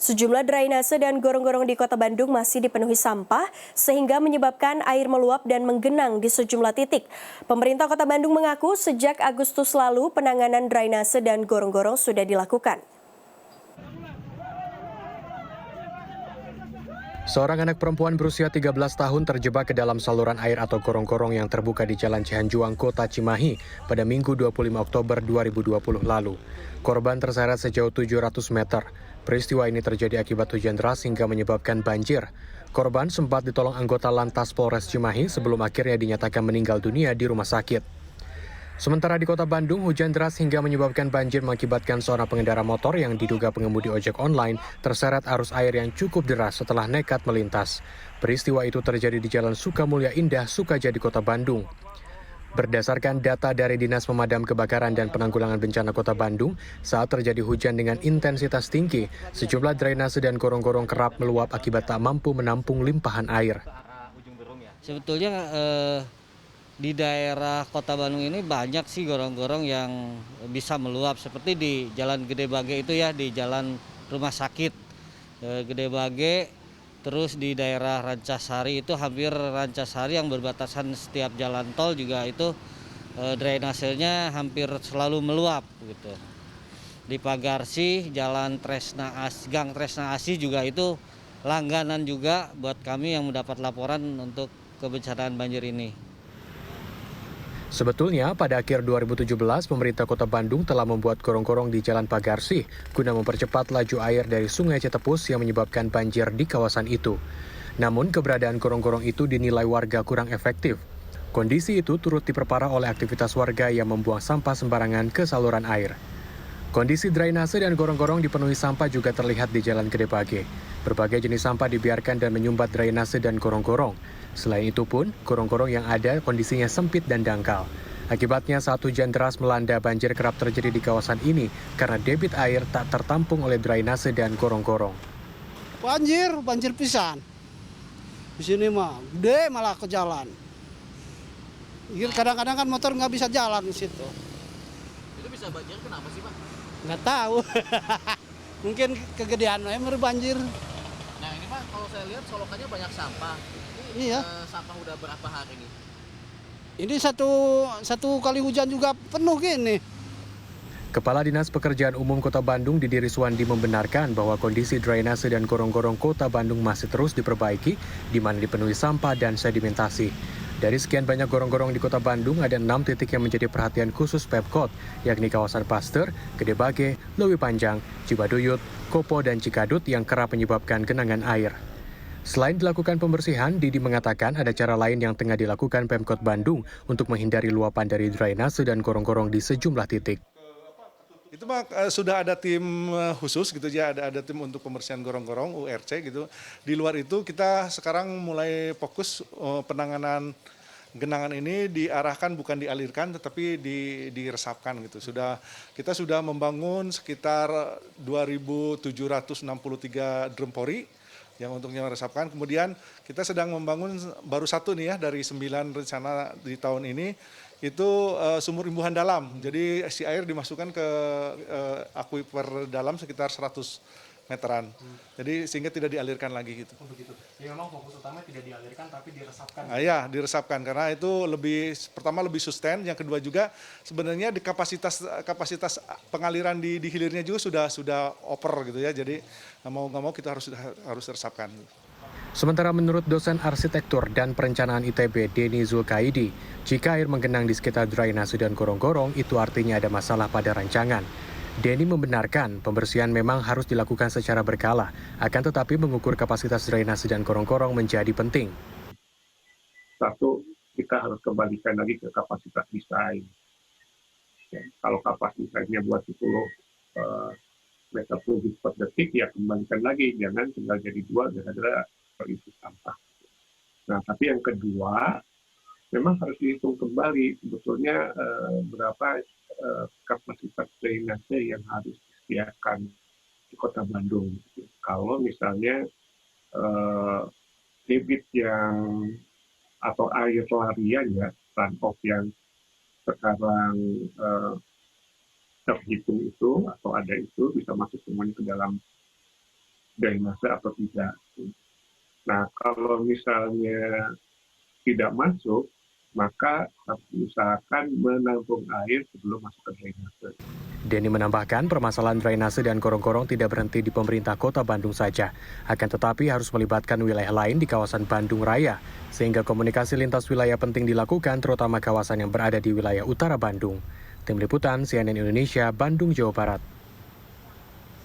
Sejumlah drainase dan gorong-gorong di Kota Bandung masih dipenuhi sampah sehingga menyebabkan air meluap dan menggenang di sejumlah titik. Pemerintah Kota Bandung mengaku sejak Agustus lalu penanganan drainase dan gorong-gorong sudah dilakukan. Seorang anak perempuan berusia 13 tahun terjebak ke dalam saluran air atau gorong-gorong yang terbuka di Jalan Cihanjuang, Kota Cimahi pada Minggu 25 Oktober 2020 lalu. Korban terseret sejauh 700 meter. Peristiwa ini terjadi akibat hujan deras hingga menyebabkan banjir. Korban sempat ditolong anggota Lantas Polres Cimahi sebelum akhirnya dinyatakan meninggal dunia di rumah sakit. Sementara di Kota Bandung, hujan deras hingga menyebabkan banjir mengakibatkan seorang pengendara motor yang diduga pengemudi ojek online terseret arus air yang cukup deras setelah nekat melintas. Peristiwa itu terjadi di Jalan Sukamulya Indah, Sukajadi, Kota Bandung. Berdasarkan data dari Dinas Pemadam Kebakaran dan Penanggulangan Bencana Kota Bandung, saat terjadi hujan dengan intensitas tinggi, sejumlah drainase dan gorong-gorong kerap meluap akibat tak mampu menampung limpahan air. Sebetulnya di daerah Kota Bandung ini banyak sih gorong-gorong yang bisa meluap seperti di Jalan Gede Bage itu ya, di Jalan Rumah Sakit Gede Bage, terus di daerah Rancasari itu hampir Rancasari yang berbatasan setiap jalan tol juga itu drainasenya hampir selalu meluap gitu. Di Pagarsi, Jalan Gang Tresna Asih juga itu langganan juga buat kami yang mendapat laporan untuk kebencanaan banjir ini. Sebetulnya, pada akhir 2017, pemerintah Kota Bandung telah membuat gorong-gorong di Jalan Pagarsi guna mempercepat laju air dari Sungai Cetepus yang menyebabkan banjir di kawasan itu. Namun, keberadaan gorong-gorong itu dinilai warga kurang efektif. Kondisi itu turut diperparah oleh aktivitas warga yang membuang sampah sembarangan ke saluran air. Kondisi drainase dan gorong-gorong dipenuhi sampah juga terlihat di Jalan Gede Bage. Berbagai jenis sampah dibiarkan dan menyumbat drainase dan gorong-gorong. Selain itu pun, gorong-gorong yang ada kondisinya sempit dan dangkal. Akibatnya saat hujan deras melanda, banjir kerap terjadi di kawasan ini karena debit air tak tertampung oleh drainase dan gorong-gorong. Banjir pisan. Di sini mah gede malah ke jalan. Kadang-kadang kan motor nggak bisa jalan di situ. Itu bisa banjir kenapa sih, Pak? Nggak tahu. Mungkin kegedean emang banjir. Nah ini Pak, kalau saya lihat solokannya banyak sampah. Ini Iya. sampah udah berapa hari ini? Ini satu kali hujan juga penuh gini. Kepala Dinas Pekerjaan Umum Kota Bandung Didi Riswandi membenarkan bahwa kondisi drainase dan gorong-gorong Kota Bandung masih terus diperbaiki, di mana dipenuhi sampah dan sedimentasi. Dari sekian banyak gorong-gorong di Kota Bandung, ada 6 titik yang menjadi perhatian khusus Pemkot, yakni kawasan Pasteur, Gede Bage, Lewi Panjang, Cibaduyut, Kopo, dan Cikadut yang kerap menyebabkan genangan air. Selain dilakukan pembersihan, Didi mengatakan ada cara lain yang tengah dilakukan Pemkot Bandung untuk menghindari luapan dari drainase dan gorong-gorong di sejumlah titik. Itu sudah ada tim khusus gitu ya, ada tim untuk pembersihan gorong-gorong URC gitu. Di luar itu kita sekarang mulai fokus penanganan genangan ini diarahkan bukan dialirkan tetapi diresapkan gitu. Kita sudah membangun sekitar 2.763 drum pori yang untuknya meresapkan. Kemudian kita sedang membangun baru satu nih ya dari 9 rencana di tahun ini, itu sumur imbuhan dalam. Jadi si air dimasukkan ke akuifer dalam sekitar 100 meteran. Jadi sehingga tidak dialirkan lagi gitu. Oh begitu. Jadi memang fokus utama tidak dialirkan tapi diresapkan. Ya, diresapkan karena itu pertama lebih sustain, yang kedua juga sebenarnya di kapasitas pengaliran di hilirnya juga sudah over gitu ya. Jadi nggak mau kita harus resapkan. Sementara menurut dosen arsitektur dan perencanaan ITB Denny Zulkaidi, jika air menggenang di sekitar drainase dan gorong-gorong, itu artinya ada masalah pada rancangan. Denny membenarkan pembersihan memang harus dilakukan secara berkala, akan tetapi mengukur kapasitas drainase dan gorong-gorong menjadi penting. Satu, kita harus kembalikan lagi ke kapasitas desain. Ya, kalau kapasitasnya buat 10 meter kubik per detik, ya kembalikan lagi. Jangan tinggal jadi 2 gara-gara terisi sampah. Nah, tapi yang kedua, memang harus dihitung kembali sebetulnya berapa kapasitas drainase yang harus disediakan di Kota Bandung. Kalau misalnya debit yang atau air larian ya, runoff yang sekarang terhitung itu atau ada itu bisa masuk semuanya ke dalam drainase atau tidak. Nah, kalau misalnya tidak masuk, maka harus diusahakan menampung air sebelum masuk ke drainase. Denny menambahkan permasalahan drainase dan gorong-gorong tidak berhenti di pemerintah Kota Bandung saja, akan tetapi harus melibatkan wilayah lain di kawasan Bandung Raya, sehingga komunikasi lintas wilayah penting dilakukan terutama kawasan yang berada di wilayah utara Bandung. Tim Liputan CNN Indonesia, Bandung, Jawa Barat.